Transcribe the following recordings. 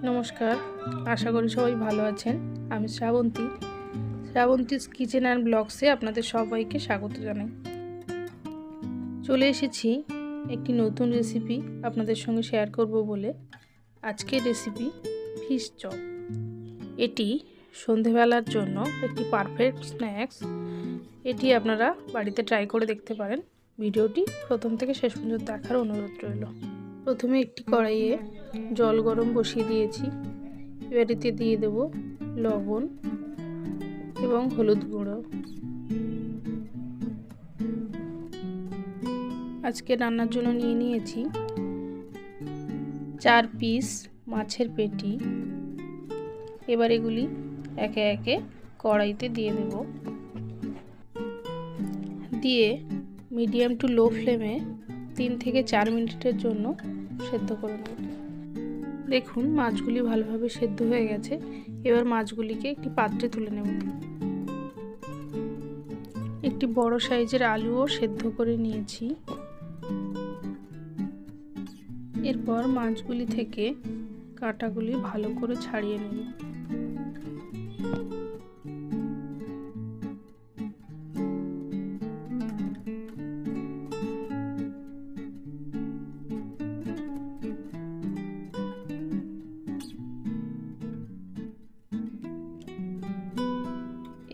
নমস্কার, আশা করি সবাই ভালো আছেন। আমি শ্রাবন্তীস কিচেন অ্যান্ড ব্লগসে আপনাদের সবাইকে স্বাগত জানাই। চলে এসেছি একটি নতুন রেসিপি আপনাদের সঙ্গে শেয়ার করব বলে। আজকের রেসিপি ফিশ চপ। এটি সন্ধেবেলার জন্য একটি পারফেক্ট স্ন্যাক্স। এটি আপনারা বাড়িতে ট্রাই করে দেখতে পারেন। ভিডিওটি প্রথম থেকে শেষ পর্যন্ত দেখার অনুরোধ রইল। প্রথমে একটি কড়াইয়ে জল গরম বসিয়ে দিয়েছি। এবার এতে দিয়ে দেব লবণ এবং হলুদ গুঁড়ো। আজকে রান্নার জন্য নিয়ে নিয়েছি 4 পিস মাছের পেটি। এবার এগুলি একে একে কড়াইতে দিয়ে দেব। দিয়ে মিডিয়াম টু লো ফ্লেমে 3 থেকে 4 মিনিটের জন্য সেদ্ধ করে নেব। দেখুন মাছগুলি ভালোভাবে সেদ্ধ হয়ে গেছে। এবার মাছগুলিকে একটি পাত্রে তুলে নেব। একটি বড় সাইজের আলুও সেদ্ধ করে নিয়েছি। এরপর মাছগুলি থেকে কাঁটাগুলি ভালো করে ছাড়িয়ে নেব।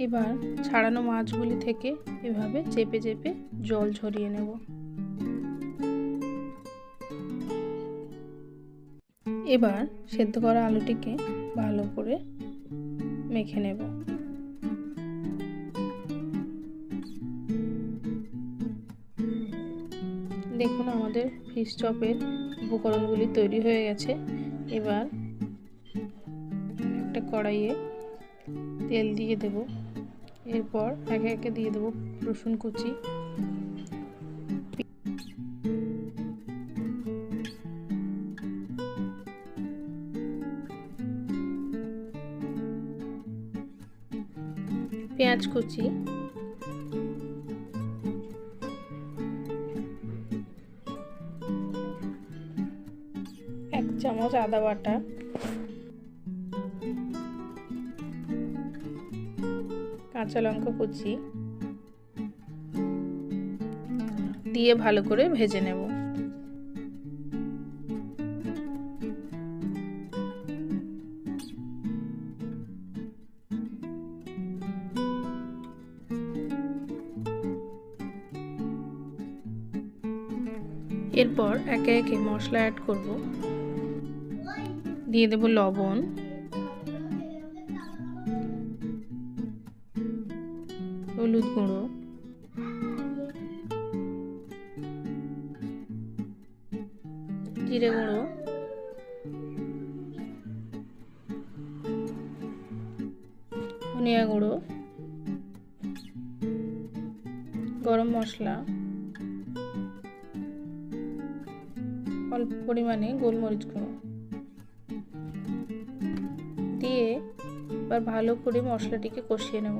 এবার ছাড়ানো মাছগুলি থেকে এভাবে চেপে চেপে জল ঝরিয়ে নেব। এবার সেদ্ধ করা আলুটিকে ভালো করে মেখে নেব। দেখুন আমাদের ফিশ চপের উপকরণগুলি তৈরি হয়ে গেছে। এবার একটা কড়াইয়ে তেল দিয়ে দেব। এরপর একে একে দিয়ে দেব রসুন কুচি, পেঁয়াজ কুচি, 1 চামচ আদা বাটা, কাঁচা লঙ্কা কুচি দিয়ে ভালো করে ভেজে নেব। এরপর একে একে মশলা অ্যাড করব। দিয়ে দেব লবণ, হলুদ গুঁড়ো, জিরে গুঁড়ো, ধনিয়া গুঁড়ো, গরম মশলা, অল্প পরিমাণে গোলমরিচ গুঁড়ো দিয়ে এবার ভালো করে মশলাটিকে কষিয়ে নেব।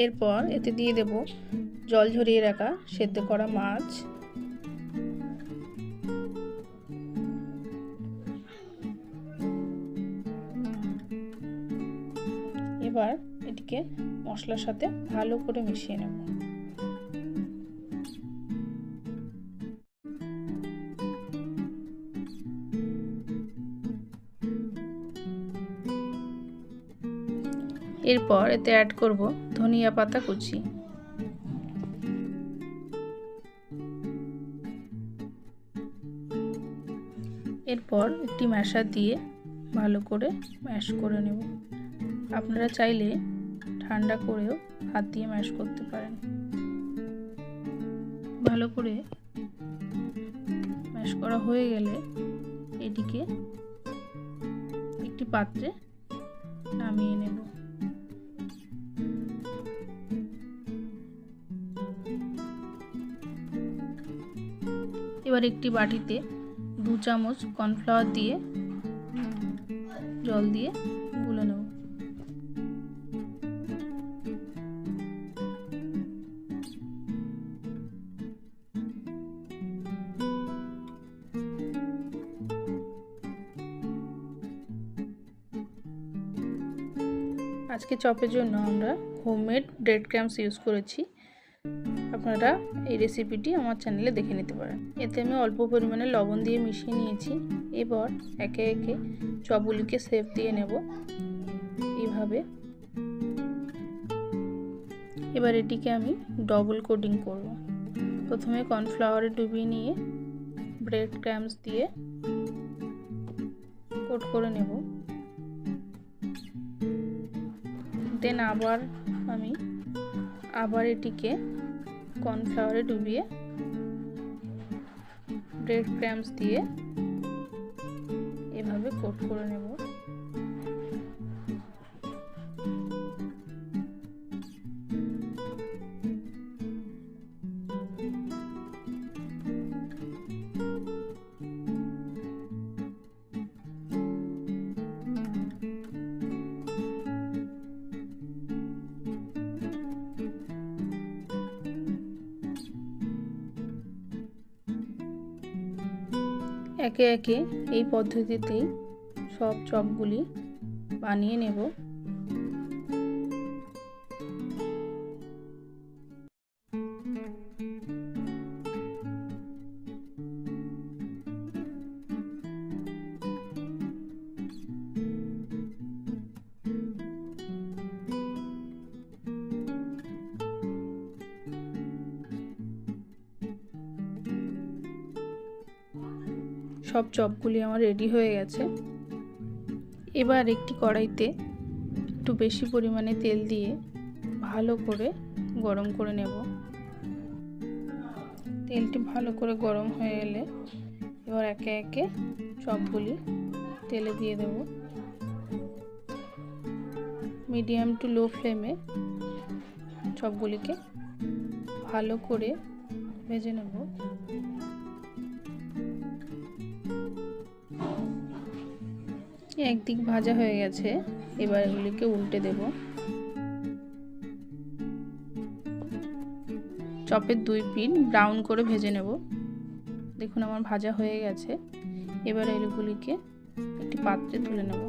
এরপর এতে দিয়ে দেব জল ঝরিয়ে রাখা সেদ্ধ করা মাছ। এবার এটিকে মশলার সাথে ভালো করে মিশিয়ে নেব। এরপর এতে অ্যাড করব ধনিয়া পাতা কুচি। এরপর একটি ম্যাশার দিয়ে ভালো করে ম্যাশ করে নেব। আপনারা চাইলে ঠান্ডা করেও হাত দিয়ে ম্যাশ করতে পারেন। ভালো করে ম্যাশ করা হয়ে গেলে এটিকে একটি পাত্রে নামিয়ে নেব। এবার একটি বাটিতে 2 চামচ কর্নফ্লাওয়ার দিয়ে জল দিয়ে গুলে নেব। আজকে চপের জন্য আমরা হোমমেড ব্রেড ক্রাম্বস ইউজ করেছি। আপনারা এই রেসিপিটি আমার চ্যানেলে দেখে নিতে পারেন। এতে আমি অল্প পরিমাণে লবণ দিয়ে মিশিয়ে নিয়েছি। এবার একে একে চপগুলিকে শেপ দিয়ে নেব এইভাবে। এবার এটিকে আমি ডবল কোটিং করব। প্রথমে কর্নফ্লাওয়ারে ডুবিয়ে নিয়ে ব্রেড ক্রাম্বস দিয়ে কোট করে নেব। দেন আবার এটিকে কর্নফ্লাওয়ারে ডুবিয়ে ব্রেড ক্রাম্বস দিয়ে এভাবে কোট করে নেব। একে একে এই পদ্ধতিতেই সব চপগুলি বানিয়ে নেব। সব চপগুলি আমার রেডি হয়ে গেছে। এবার একটি কড়াইতে একটু বেশি পরিমাণে তেল দিয়ে ভালো করে গরম করে নেব। তেলটি ভালো করে গরম হয়ে এলে এবার একে একে চপগুলি তেলে দিয়ে দেব। মিডিয়াম টু লো ফ্লেমে চপগুলিকে ভালো করে ভেজে নেব। একদিক ভাজা হয়ে গেছে, এবার এগুলিকে উল্টে দেব। চপের দুই পিঠ ব্রাউন করে ভেজে নেব। দেখুন আমার ভাজা হয়ে গেছে। এবার এগুলিকে একটি পাত্রে তুলে নেব।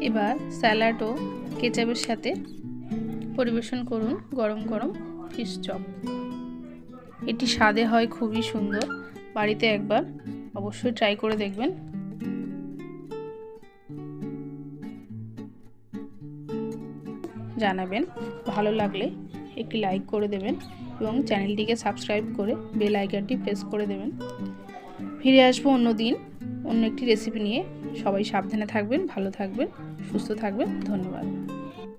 এবার স্যালাড ও কেচাপের সাথে পরিবেশন করুন গরম গরম ফিশ চপ। এটি স্বাদে হয় খুবই সুন্দর। বাড়িতে একবার অবশ্যই ট্রাই করে দেখবেন। জানাবেন ভালো লাগলে একটি লাইক করে দেবেন এবং চ্যানেলটিকে সাবস্ক্রাইব করে বেল আইকনটি প্রেস করে দেবেন। ফিরে আসবো অন্য দিন অন্য একটি রেসিপি নিয়ে। সবাই সাবধানে থাকবেন, ভালো থাকবেন, সুস্থ থাকবেন। ধন্যবাদ।